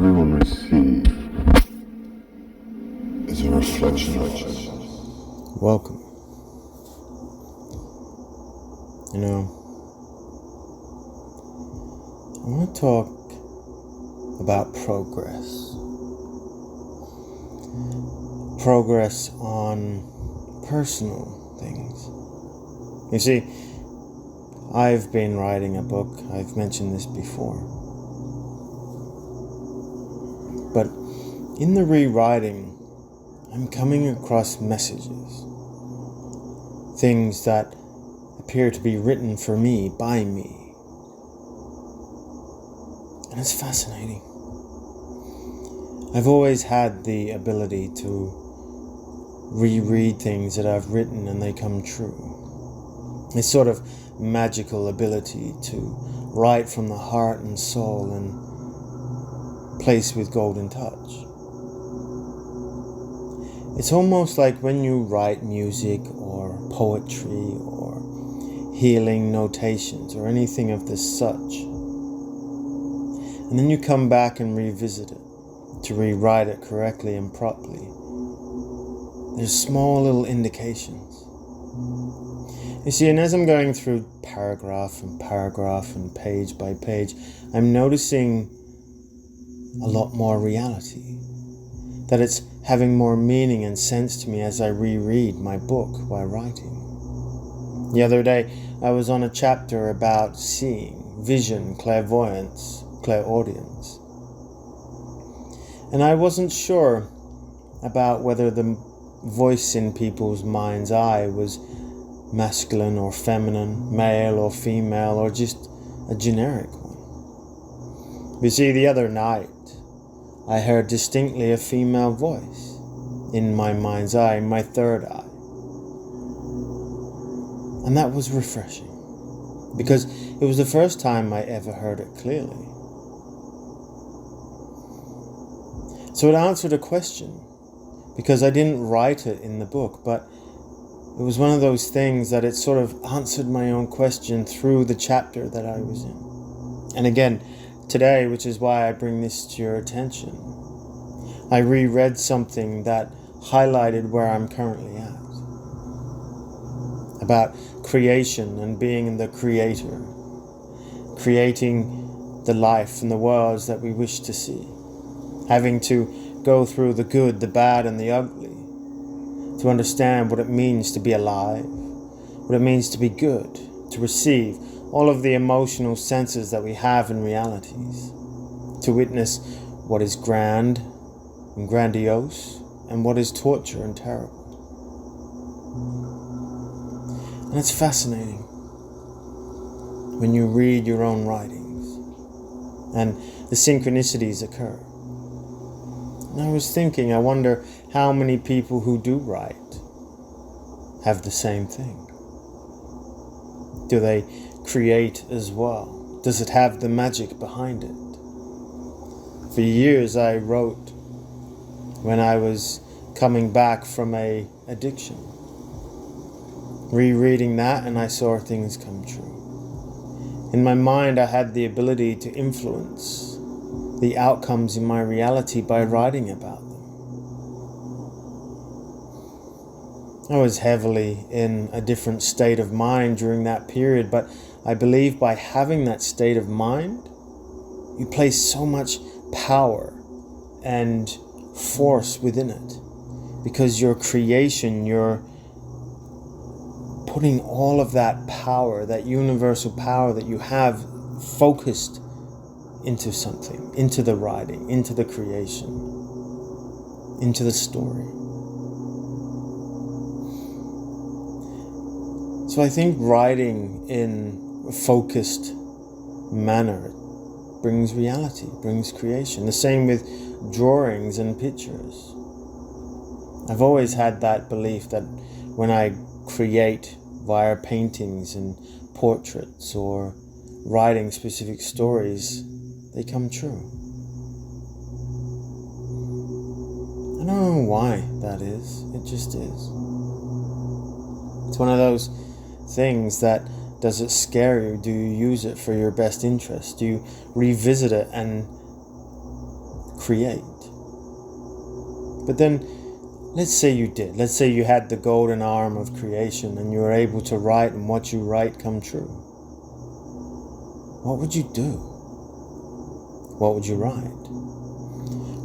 everyone receive is a reflection of us. Welcome. I want to talk about progress. Progress on personal things. You see, I've been writing a book. I've mentioned this before. But in the rewriting, I'm coming across messages. Things that appear to be written for me, by me. And it's fascinating. I've always had the ability to reread things that I've written and they come true. This sort of magical ability to write from the heart and soul and place with golden touch. It's almost like when you write music or poetry or healing notations or anything of this such, and then you come back and revisit it to rewrite it correctly and properly. There's small little indications. You see, and as I'm going through paragraph and page by page, I'm noticing a lot more reality. That it's having more meaning and sense to me as I reread my book while writing. The other day, I was on a chapter about seeing, vision, clairvoyance, clairaudience. And I wasn't sure about whether the voice in people's mind's eye was masculine or feminine, male or female, or just a generic one. You see, the other night, I heard distinctly a female voice in my mind's eye, in my third eye. And that was refreshing, because it was the first time I ever heard it clearly. So it answered a question, because I didn't write it in the book, but it was one of those things that it sort of answered my own question through the chapter that I was in. And again, today, which is why I bring this to your attention, I reread something that highlighted where I'm currently at. About creation and being the creator. Creating the life and the worlds that we wish to see. Having to go through the good, the bad, and the ugly to understand what it means to be alive, what it means to be good, to receive all of the emotional senses that we have in realities, to witness what is grand and grandiose and what is torture and terrible. And it's fascinating when you read your own writings and the synchronicities occur. And I was thinking, I wonder how many people who do write have the same thing. Do they create as well? Does it have the magic behind it? For years I wrote when I was coming back from an addiction. Rereading that, and I saw things come true. In my mind, I had the ability to influence the outcomes in my reality by writing about them. I was heavily in a different state of mind during that period, but I believe by having that state of mind, you place so much power and force within it, because your creation, you're putting all of that power, that universal power that you have, focused into something, into the writing, into the creation, into the story. So I think writing in a focused manner brings reality, brings creation. The same with drawings and pictures. I've always had that belief that when I create via paintings and portraits or writing specific stories, they come true. I don't know why that is. It just is. It's one of those things that, does it scare you? Do you use it for your best interest? Do you revisit it and create. But then, let's say you did. Let's say you had the golden arm of creation and you were able to write and what you write come true. What would you do? What would you write?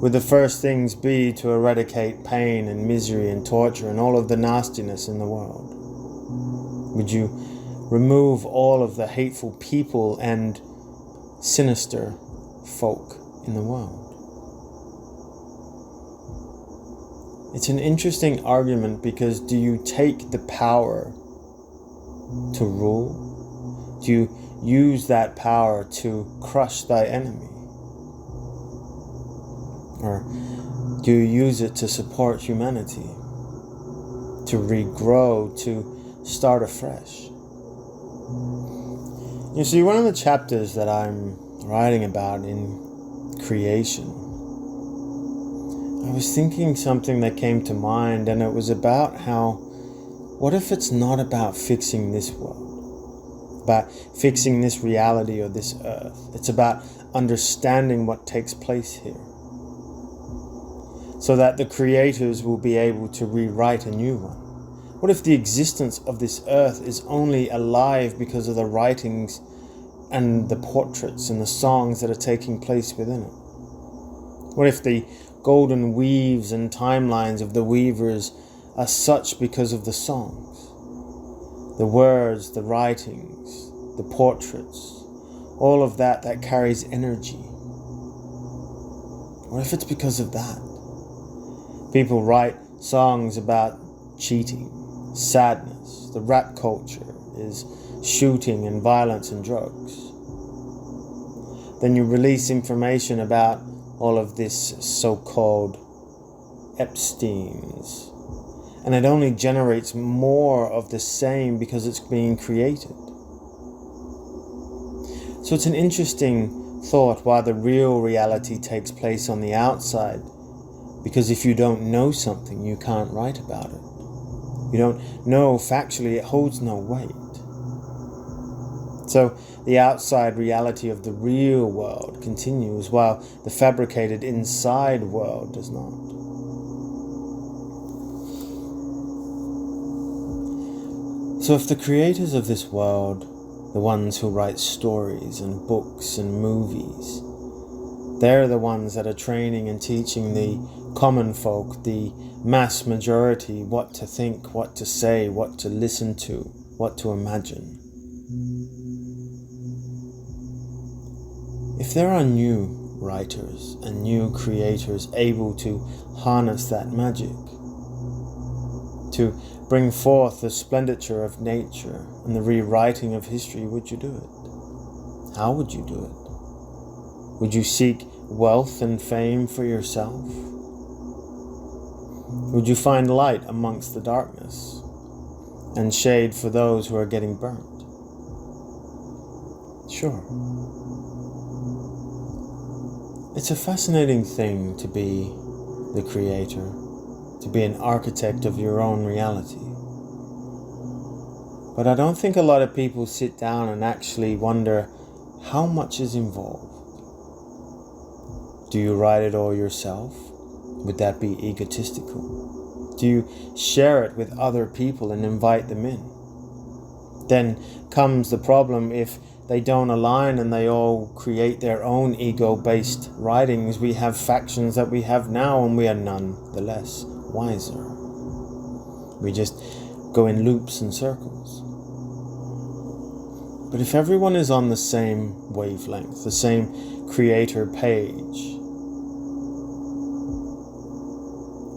Would the first things be to eradicate pain and misery and torture and all of the nastiness in the world? Would you remove all of the hateful people and sinister folk in the world? It's an interesting argument because do you take the power to rule? Do you use that power to crush thy enemy? Or do you use it to support humanity? To regrow, to start afresh? You see, one of the chapters that I'm writing about in creation, I was thinking something that came to mind, and it was about how, what if it's not about fixing this world, about fixing this reality or this earth? It's about understanding what takes place here, so that the creators will be able to rewrite a new one. What if the existence of this earth is only alive because of the writings and the portraits and the songs that are taking place within it? What if the golden weaves and timelines of the weavers are such because of the songs, the words, the writings, the portraits, all of that carries energy? What if it's because of that? People write songs about cheating, sadness. The rap culture is shooting and violence and drugs. Then you release information about all of this so-called Epsteins, and it only generates more of the same because it's being created. So it's an interesting thought why the real reality takes place on the outside, because if you don't know something, you can't write about it. You don't know factually, it holds no weight. So the outside reality of the real world continues while the fabricated inside world does not. So if the creators of this world, the ones who write stories and books and movies, they're the ones that are training and teaching the common folk, the mass majority, what to think, what to say, what to listen to, what to imagine. If there are new writers and new creators able to harness that magic, to bring forth the splendour of nature and the rewriting of history, would you do it? How would you do it? Would you seek wealth and fame for yourself? Would you find light amongst the darkness and shade for those who are getting burnt? Sure. It's a fascinating thing to be the creator, to be an architect of your own reality. But I don't think a lot of people sit down and actually wonder how much is involved. Do you write it all yourself? Would that be egotistical? Do you share it with other people and invite them in? Then comes the problem if they don't align and they all create their own ego-based writings. We have factions that we have now, and we are none the less wiser. We just go in loops and circles. But if everyone is on the same wavelength, the same creator page,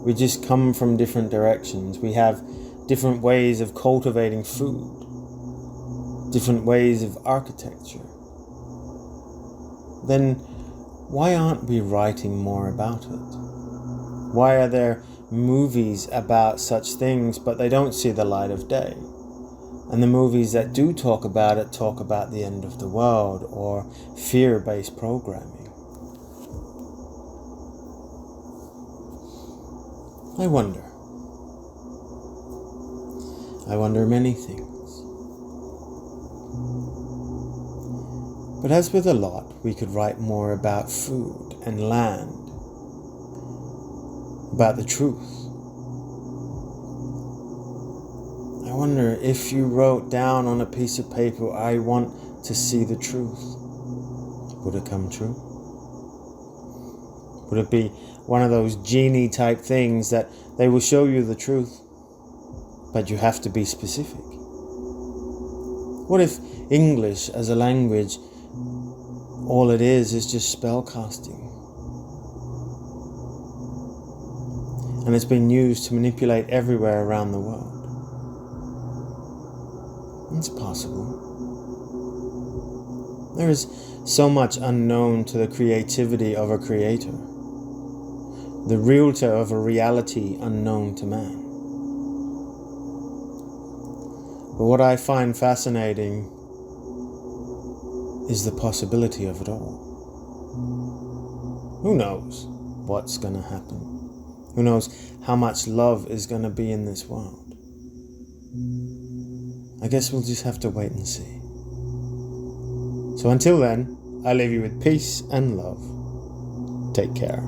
we just come from different directions. We have different ways of cultivating food, different ways of architecture. Then why aren't we writing more about it? Why are there movies about such things, but they don't see the light of day? And the movies that do talk about it talk about the end of the world or fear-based programming. I wonder many things. But as with a lot, we could write more about food and land about the truth. I wonder if you wrote down on a piece of paper, I want to see the truth. Would it come true? Would it be one of those genie type things that they will show you the truth, but you have to be specific? What if English as a language, all it is just spell casting? And it's been used to manipulate everywhere around the world. It's possible. There is so much unknown to the creativity of a creator, the realtor of a reality unknown to man. But what I find fascinating is the possibility of it all. Who knows what's going to happen? Who knows how much love is going to be in this world? I guess we'll just have to wait and see. So until then, I leave you with peace and love. Take care.